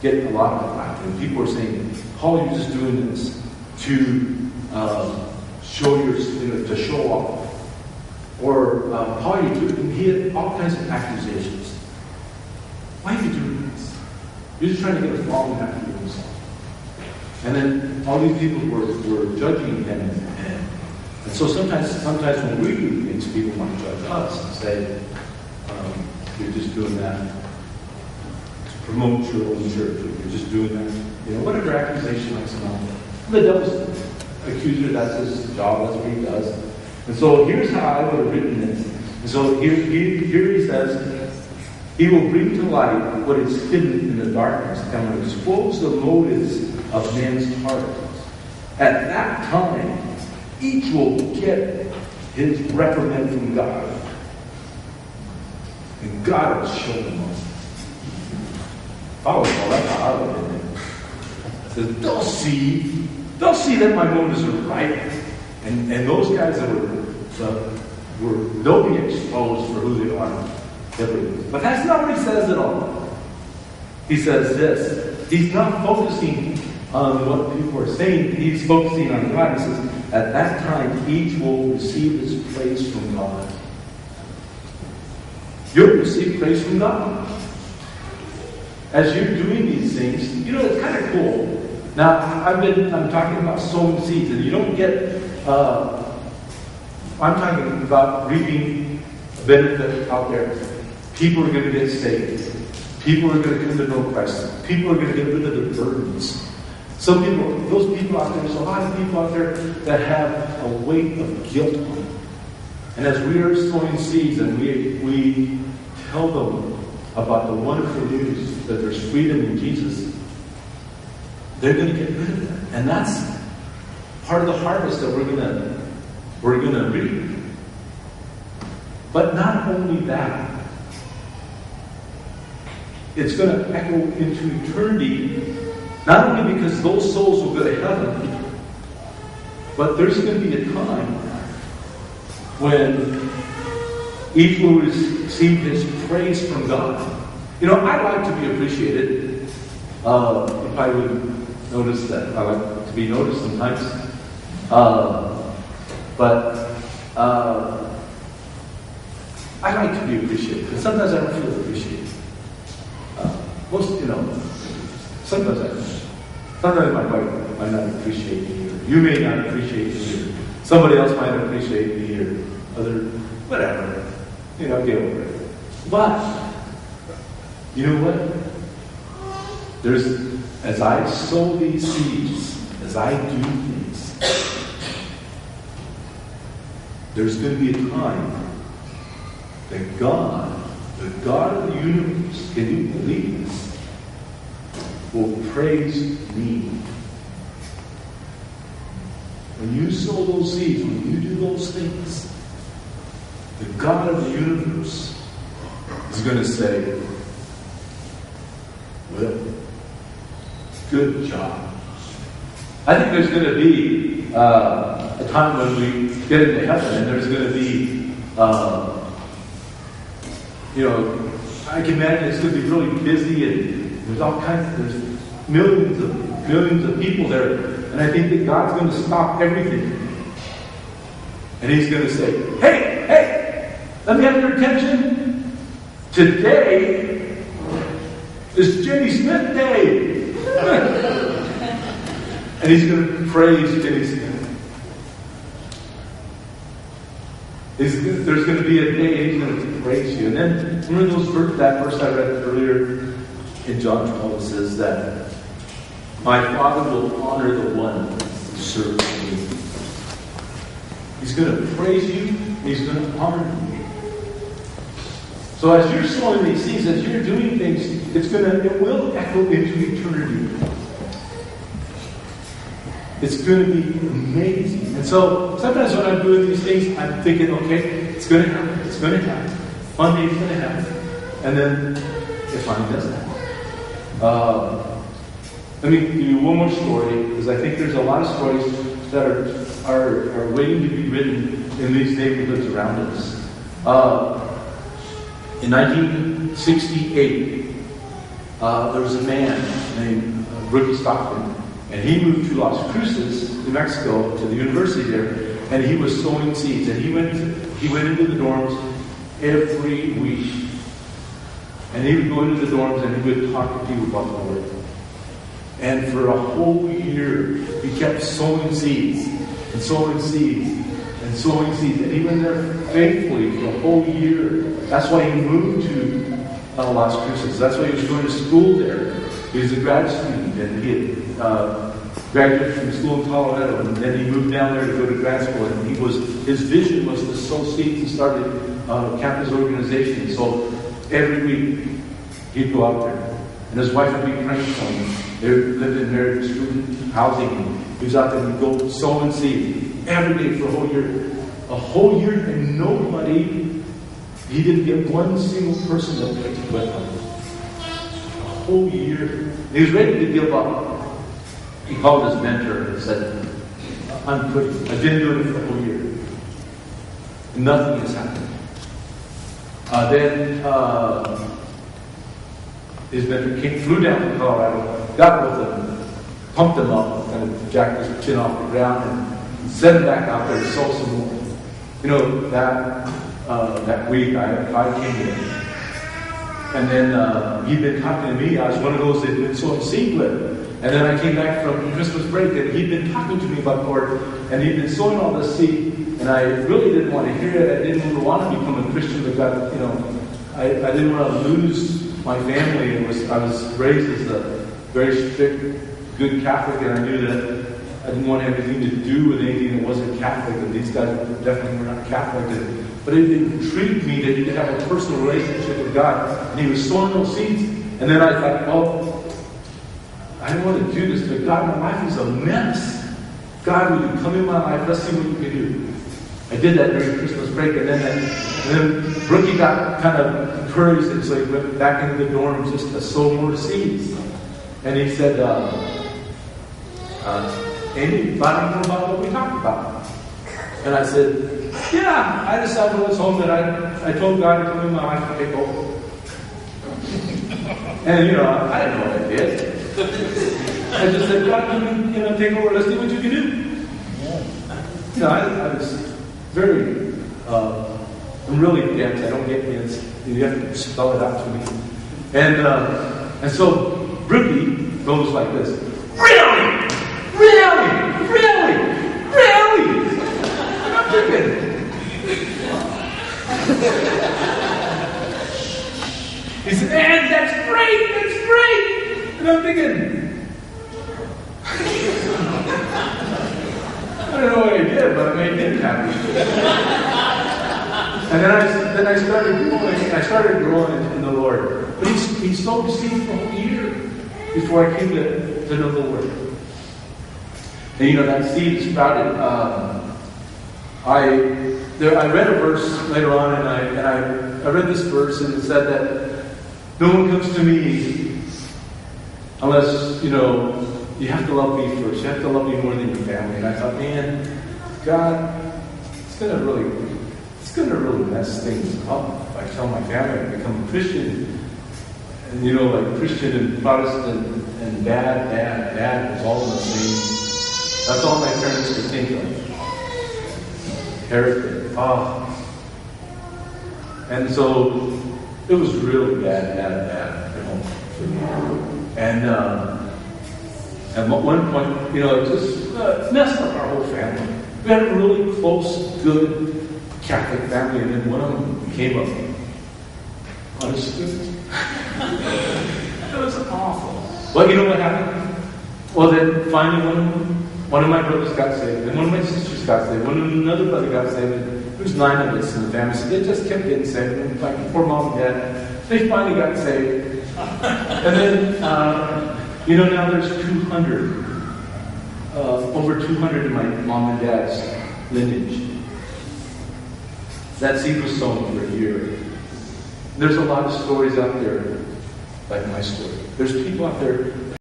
get a lot of flack. And people are saying, Paul, you're just doing this to to show off. Or Paul, you're doing, he had all kinds of accusations. Why are you doing this? You're just trying to get a following after yourself. And then all these people were judging him. And so sometimes when we do things, people want to judge us and say, you're just doing that to promote your own church. Or you're just doing that, whatever accusation likes to know. The devil's accuser, that's his job, that's what he does. And so here's how I would have written it. And so here he says, he will bring to light what is hidden in the darkness and will expose the motives of men's hearts. At that time, each will get his reprimand from God. And God will show them all. Oh, well, that's how I would have written it. Says, they'll see that my motives are right. And those guys that they'll be exposed for who they are. But that's not what he says at all. He says this. He's not focusing on what people are saying. He's focusing on God. He says, at that time, each will receive his praise from God. You'll receive praise from God. As you're doing these things, it's kind of cool. Now, I'm talking about sowing seeds, and you don't get, I'm talking about reaping a benefit out there. People are going to get saved. People are going to come to know Christ. People are going to get rid of their burdens. Those people out there, there's a lot of people out there that have a weight of guilt on them. And as we are sowing seeds and we tell them about the wonderful news that there's freedom in Jesus, they're going to get rid of that. And that's part of the harvest that we're going to reap. But not only that, it's going to echo into eternity, not only because those souls will go to heaven, but there's going to be a time when each will receive his praise from God. I like to be appreciated. You probably would notice that I like to be noticed sometimes. But I like to be appreciated, because sometimes I don't feel appreciated. Sometimes I don't. Sometimes my wife might not appreciate me, or you may not appreciate me, or somebody else might appreciate me, or whatever. Get over it. But, you know what? As I sow these seeds, as I do things, there's going to be a time that God, the God of the universe, can you believe this, will praise me. When you sow those seeds, when you do those things, the God of the universe is going to say, well, good job. I think there's going to be a time when we get into heaven, and there's going to be, I can imagine it's going to be really busy, and there's millions of people there, and I think that God's going to stop everything, and He's going to say, hey, let me have your attention. Today is Jenny Smith Day. And He's going to praise Jenny Smith. There's going to be a day He's going to praise you. And then remember that verse I read earlier in John 12. It says that my Father will honor the one who serves me. He's going to praise you, and He's going to honor you. So as you're sowing these seeds, as you're doing things, it will echo into eternity. It's going to be amazing. And so sometimes when I'm doing these things, I'm thinking, okay, it's going to happen. It's going to happen. One day it's going to happen. And then it finally does happen. Let me give you one more story, because I think there's a lot of stories that are waiting to be written in these neighborhoods around us. In 1968, there was a man named Rookie Stockton, and he moved to Las Cruces, New Mexico, to the university there, and he was sowing seeds. And he went into the dorms every week. And he would go into the dorms and he would talk to people about the Lord. And for a whole year, he kept sowing seeds and sowing seeds and sowing seeds. And he went there faithfully for a whole year. That's why he moved to Las Cruces. That's why he was going to school there. He was a grad student, and he had graduated from school in Colorado, and then he moved down there to go to grad school. And his vision was to sow seeds and started campus organization. So every week he'd go out there, and his wife would be praying for him. They lived in their student housing. He was out there and he'd go sowing seed every day for a whole year. A whole year, and nobody, he didn't get one single person that prayed with him. A whole year. He was ready to give up. He called his mentor and said, I'm quitting. I've been doing it for a whole year. Nothing has happened. Then his mentor flew down to Colorado, got with him, pumped him up, kind of jacked his chin off the ground, and sent him back out there to sow some more. You know, that week I came in. And then he'd been talking to me. I was one of those that had been sowing seed with. And then I came back from Christmas break, and he'd been talking to me about the Lord, and he'd been sowing all this seed, and I really didn't want to hear it. I didn't want to become a Christian, but God, I didn't want to lose my family. I was raised as a very strict, good Catholic, and I knew that I didn't want to have anything to do with anything that wasn't Catholic, and these guys definitely were not Catholic. But it intrigued me that he could have a personal relationship with God, and he was sowing those seeds. And then I thought, well, I don't want to do this, but God, my life is a mess. God, will you come in my life? Let's see what you can do. I did that during Christmas break, and then Brookie got kind of encouraged, and so he went back into the dorms just to sow more seeds. And he said, Amy, thought more about what we talked about? And I said, yeah, I decided when I was home that I told God to come in my life and take over. And, I didn't know what I did. I just said, God, come in, take over. Let's see what you can do. I was very, I'm really dense. I don't get dense. You have to spell it out to me. And so Brookie goes like this. Really? Really? Really? Really? And I'm thinking. He said, man, that's great. That's great. And I'm thinking. I don't know what I did, but I made him happy. And then I started growing. I started growing in the Lord. But he sowed seeds for a whole year before I came to know the Lord. And that seed sprouted. I read a verse later on, and I read this verse, and it said that no one comes to me unless you have to love me first. You have to love me more than your family. And I thought, man, God, it's gonna really mess things up if I tell my family I become a Christian. And like Christian and Protestant and dad was all the same. That's all my parents could think of. Heretic. And so it was really bad at home for me. And at one point, it just messed up our whole family. We had a really close, good Catholic family, and then one of them came up on a student. It was awful. Well, you know what happened? Well, then finally one of my brothers got saved, and one of my sisters got saved, another brother got saved, and there was 9 of us in the family, so they just kept getting saved. And like poor mom and dad, they finally got saved. And then, now there's 200, over 200 in my mom and dad's lineage. That seed was sown for a year. There's a lot of stories out there like my story. There's people out there